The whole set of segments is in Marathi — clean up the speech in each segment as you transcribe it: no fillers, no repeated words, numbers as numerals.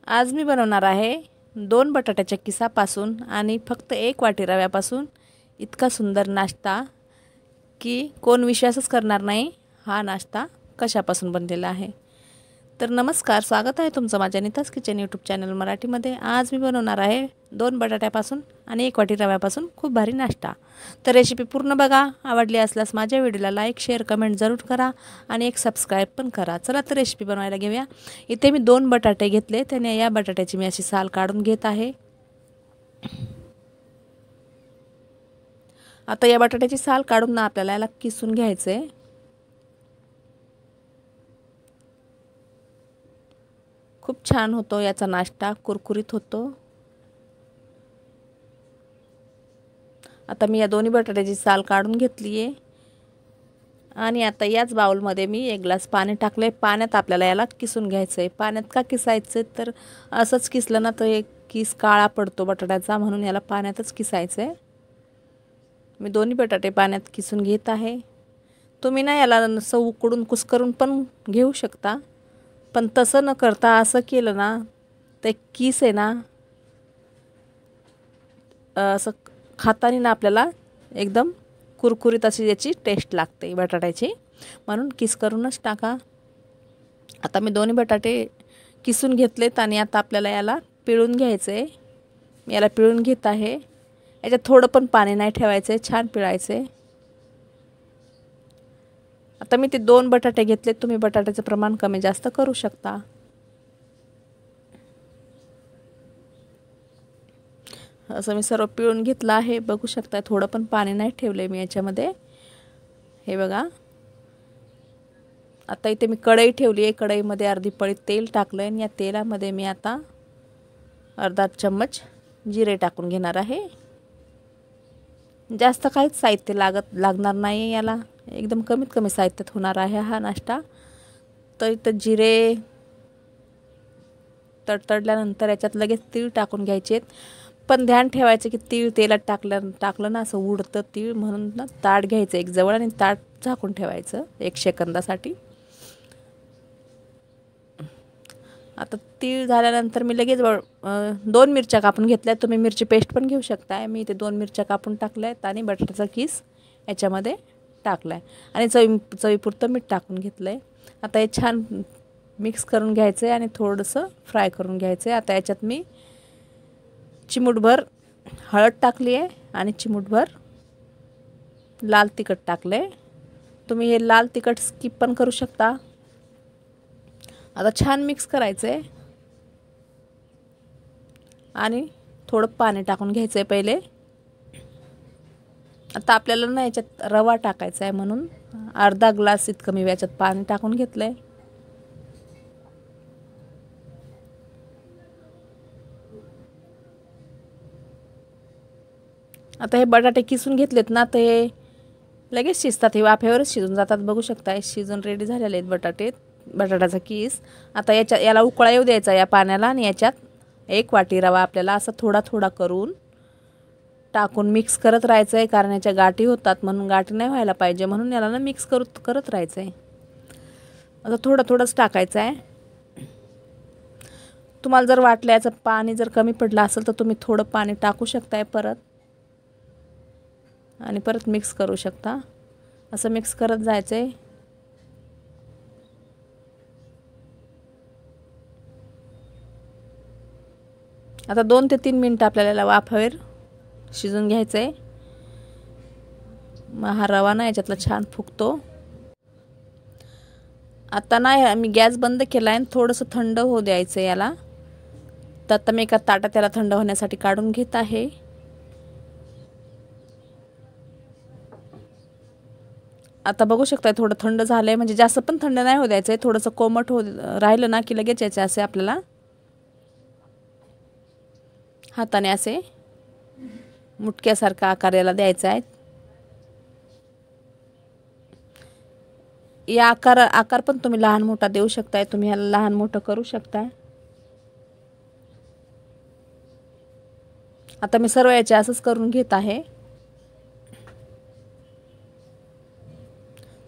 आज मी बनवणार आहे 2 बटाट्याच्या किसापासून आणि फक्त 1 वाटी रव्यापासून इतका सुंदर नाश्ता की कोण विश्वासच करणार नाही हा नाश्ता कशापासून बनलेला आहे। तर नमस्कार, स्वागत आहे तुमचं माझ्या नीताज किचन यूट्यूब चॅनल मराठीमध्ये। आज मी बनवणार आहे 2 बटाट्यापासून आणि 1 वाटी रव्यापासून खूप भारी नाश्ता। तर रेसिपी पूर्ण बघा, आवडली असल्यास माझ्या व्हिडिओला लाईक शेअर कमेंट जरूर करा आणि एक सबस्क्राइब पण करा। चला तर रेसिपी बनवायला घेऊया। इथे मी 2 बटाटे घेतले, त्याने या बटाट्याची मी अशी साल काढून घेत आहे। आता या बटाट्याची साल काढून ना आपल्याला याला किसून घ्यायचे आहे। खूप छान होतो याचा नाश्ता, कुरकुरीत होतो। आता मी या दोन्ही बटाट्याची साल काढून घेतली आहे आणि आता याच बाउलमध्ये मी 1 ग्लास पाणी टाकले। पाण्यात आपल्याला याला किसून घ्यायचं आहे। पाण्यात का किसायचं तर असंच किसलं ना तर एक किस काळा पडतो बटाट्याचा, म्हणून याला पाण्यातच किसायचं आहे। मी दोन्ही बटाटे पाण्यात किसून घेत आहे। तुम्ही ना याला असं उकडून कुस्करून पण घेऊ शकता, पण तसं न करता असं केलं ना ते किस आहे ना असं खाताना ना आपल्याला एकदम कुरकुरीत अशी याची टेस्ट लागते बटाट्याची, म्हणून किस करूनच टाका। आता मी दोन्ही बटाटे किसून घेतलेत आणि आता आपल्याला याला पिळून घ्यायचं आहे। मी याला पिळून घेत आहे। याच्यात थोडं पण पाणी नाही ठेवायचं आहे, छान पिळायचं आहे। आता मी ते 2 बटाटे घेतले, तुम्ही बटाट्याचं प्रमाण कमी जास्त करू शकता। असं मी सर्व पिळून घेतलं आहे, बघू शकता थोडं पण पाणी नाही ठेवले मी याच्यामध्ये, हे बघा। आता इथे मी कढई ठेवली आहे, कढईमध्ये अर्धी पळी तेल टाकलं आणि या तेलामध्ये मी आता अर्धा चम्मच जिरे टाकून घेणार आहे। जास्त काहीच साहित्य लागणार नाही याला, एकदम कमीत कमी साहित्यात होणार आहे हा नाश्ता। तर इथं जिरे तडतडल्यानंतर याच्यात लगेच तीळ टाकून घ्यायचे, पण ध्यान ठेवायचं की तीळ तेलात टाकलं ना असं उडतं तीळ, म्हणून ना ताट घ्यायचं एक जवळ आणि ताट झाकून ठेवायचं 1 सेकंदासाठी। आता तीळ झाल्यानंतर मी लगेच 2 मिरच्या कापून घेतल्या, तुम्ही मिरची पेस्ट पण घेऊ शकता। मी इथे 2 मिरच्या कापून टाकल्यात आणि बटाट्याचा किस याच्यामध्ये टाकलाय आणि चवीपुरतं मीठ टाकून घेतलंय। आता हे छान मिक्स करून घ्यायचं आहे आणि थोडंसं फ्राय करून घ्यायचं आहे। आता याच्यात मी चिमूटभर हळद टाकली आहे आणि चिमूटभर लाल तिखट टाकले। तुम्ही हे लाल तिखट स्किप पण करू शकता। आता छान मिक्स करायचं आहे आणि थोडं पाणी टाकून घ्यायचं आहे पहिले। आता आपल्याला ना याच्यात रवा टाकायचा आहे, म्हणून अर्धा ग्लास इतकं मी याच्यात पाणी टाकून घेतलं आहे। आता हे बटाटे किसून घेतलेत ना तर हे लगेच शिजतात, हे वाफेवरच शिजून जातात। बघू शकता हे शिजून रेडी झालेले आहेत बटाट्याचा किस। आता याला उकळा येऊ द्यायचा या पाण्याला आणि याच्यात 1 वाटी रवा आपल्याला असं थोडा थोडा करून टाकून मिक्स करत राहायचं आहे, कारण याच्या गाठी होतात, म्हणून गाठी नाही व्हायला पाहिजे, म्हणून याला ना मिक्स करत राहायचं आहे। आता थोडंच टाकायचं आहे। तुम्हाला जर वाटलं याचं पाणी जर कमी पडलं असेल तर तुम्ही थोडं पाणी टाकू शकताय परत आणि परत मिक्स करू शकता। असं मिक्स करत जायचं आहे। आता 2 ते 3 मिनिटं आपल्याला वाफेवर शिजून घ्यायचं आहे। मग हा रवा ना याच्यातला छान फुगतो। आता ना मी गॅस बंद केला आहे, थोडंसं थंड होऊ द्यायचं याला। तर आता मी एका ताटात त्याला थंड होण्यासाठी काढून घेत आहे। आता बघू शकता थोडं थंड झालंय, म्हणजे जास्त पण थंड नाही होऊ द्यायचं आहे, थोडंसं कोमट राहिलं ना की लगेच याचे असे आपल्याला हाताने असे मुटक्यासारखा आकार याला द्यायचा आहे। या आकार पण तुम्ही लहान मोठा देऊ शकताय, तुम्ही याला लहान मोठं करू शकताय। आता मी सर्व याचे असंच करून घेत आहे।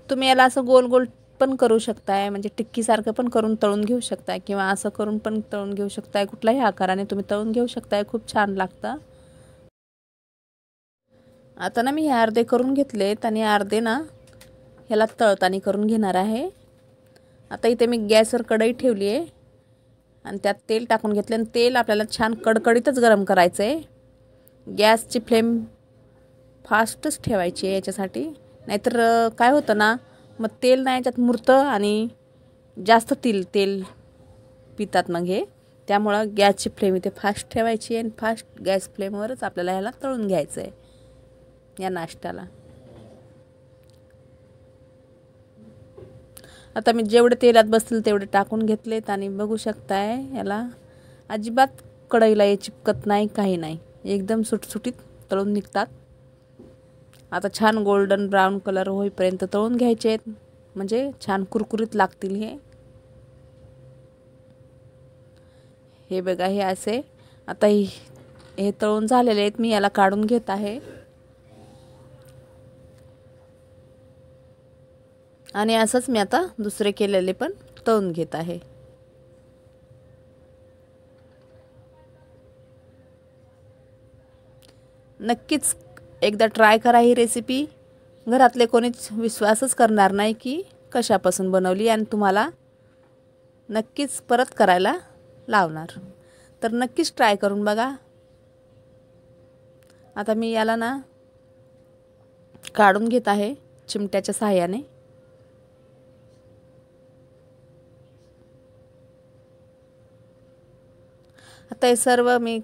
तुम्ही याला असं गोल गोल पण करू शकताय, म्हणजे टिक्कीसारखं पण करून तळून घेऊ शकताय किंवा असं करून पण तळून घेऊ शकताय. कुठल्याही आकाराने तुम्ही तळून घेऊ शकताय. खूप छान लागतं. आता ना मी हे अर्धे करून घेतलेत आणि अर्धे ना ह्याला तळतानी करून घेणार आहे. आता इथे मी गॅसवर कढई ठेवली आहे आणि त्यात तेल टाकून घेतले आणि तेल आपल्याला छान कडकडीतच गरम करायचं आहे. गॅसची फ्लेम फास्टच ठेवायची आहे याच्यासाठी, नाहीतर काय होतं ना, मग तेल ना याच्यात मुरतं आणि जास्त तेल पितात मग हे. त्यामुळं गॅसची फ्लेम इथे फास्ट ठेवायची आणि फास्ट गॅस फ्लेमवरच आपल्याला ह्याला तळून घ्यायचं आहे या नाश्त्याला. आता मी जेवढे तेलात बसतील तेवढे टाकून घेतलेत आणि बघू शकताय याला अजिबात कढईला हे चिपकत नाही, काही नाही, एकदम सुटसुटीत तळून निघतात. आता छान गोल्डन ब्राऊन कलर होईपर्यंत तळून घ्यायचे आहेत, म्हणजे छान कुरकुरीत लागतील हे. हे बघा हे असे आता हे तळून झालेले आहेत. मी याला काढून घेत आहे आणि असंच मी आता दुसरे केलेले पण तळून घेत आहे. नक्कीच एकदा ट्राय करा ही रेसिपी. घरातले कोणीच विश्वासच करणार नाही की कशापासून बनवली आणि तुम्हाला नक्कीच परत करायला लावणार. तर नक्कीच ट्राय करून बघा. आता मी याला ना काढून घेत आहे चिमट्याच्या सहाय्याने. आता हे सर्व मी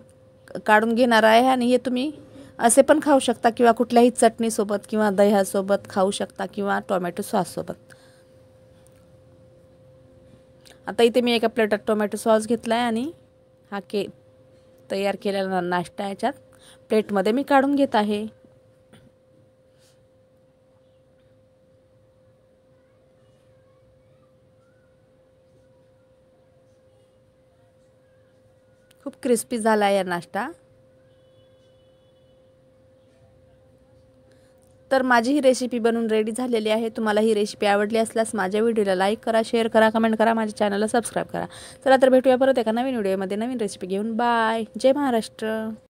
काढून घेणार आहे आणि हे तुम्ही असे पण खाऊ शकता किंवा कुठल्याही चटणीसोबत किंवा दह्यासोबत खाऊ शकता किंवा टोमॅटो सॉससोबत. आता इथे मी एका प्लेटात टोमॅटो सॉस घेतला आहे आणि हा तयार केलेला नाश्ता याच्यात प्लेटमध्ये मी काढून घेत आहे. खूप क्रिस्पी झाला आहे नाश्ता. तर माझी ही रेसिपी बनवून रेडी झालेली आहे. तुम्हाला ही रेसिपी आवडली असल्यास माझ्या व्हिडिओला लाईक करा, शेअर करा, कमेंट करा, माझ्या चॅनलला सबस्क्राईब करा. चला तर भेटूया परत एका नवीन व्हिडिओमध्ये नवीन रेसिपी घेऊन. बाय. जय महाराष्ट्र.